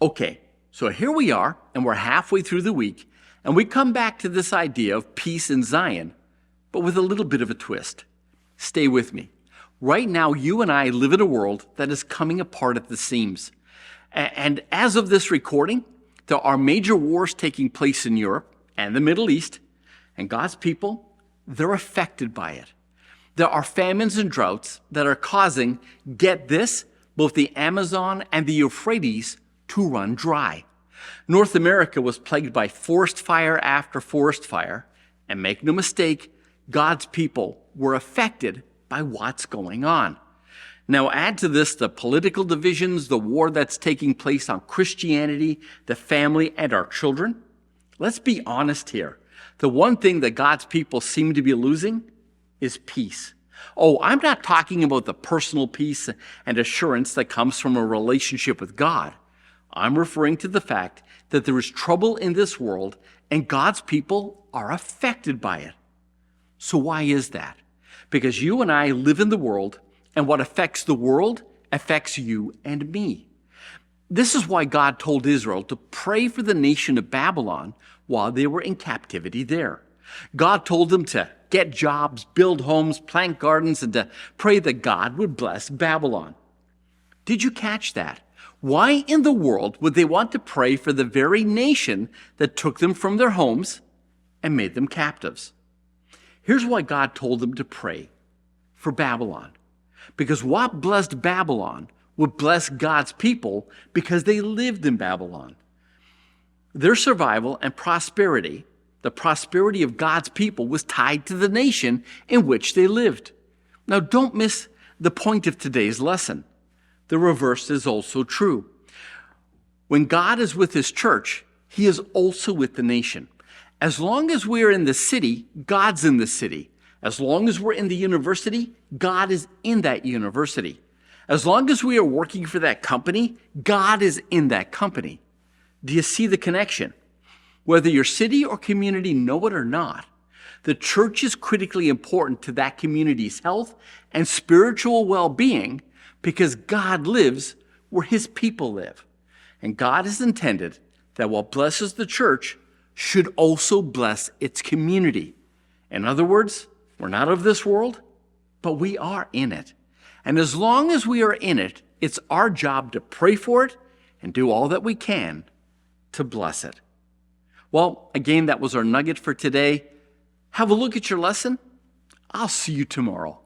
Okay, so here we are, and we're halfway through the week, and we come back to this idea of peace in Zion, but with a little bit of a twist. Stay with me. Right now, you and I live in a world that is coming apart at the seams. And as of this recording, there are major wars taking place in Europe and the Middle East, and God's people, they're affected by it. There are famines and droughts that are causing, get this, both the Amazon and the Euphrates to run dry. North America was plagued by forest fire after forest fire, and make no mistake, God's people were affected by what's going on. Now add to this the political divisions, the war that's taking place on Christianity, the family, and our children. Let's be honest here. The one thing that God's people seem to be losing is peace. Oh, I'm not talking about the personal peace and assurance that comes from a relationship with God. I'm referring to the fact that there is trouble in this world and God's people are affected by it. So why is that? Because you and I live in the world, and what affects the world affects you and me. This is why God told Israel to pray for the nation of Babylon while they were in captivity there. God told them to get jobs, build homes, plant gardens, and to pray that God would bless Babylon. Did you catch that? Why in the world would they want to pray for the very nation that took them from their homes and made them captives? Here's why God told them to pray for Babylon. Because what blessed Babylon would bless God's people because they lived in Babylon. Their survival and prosperity, the prosperity of God's people, was tied to the nation in which they lived. Now, don't miss the point of today's lesson. The reverse is also true. When God is with his church, he is also with the nation. As long as we're in the city, God's in the city. As long as we're in the university, God is in that university. As long as we are working for that company, God is in that company. Do you see the connection? Whether your city or community know it or not, the church is critically important to that community's health and spiritual well-being because God lives where his people live. And God has intended that what blesses the church should also bless its community. In other words, we're not of this world, but we are in it. And as long as we are in it, it's our job to pray for it and do all that we can to bless it. Well, again, that was our nugget for today. Have a look at your lesson. I'll see you tomorrow.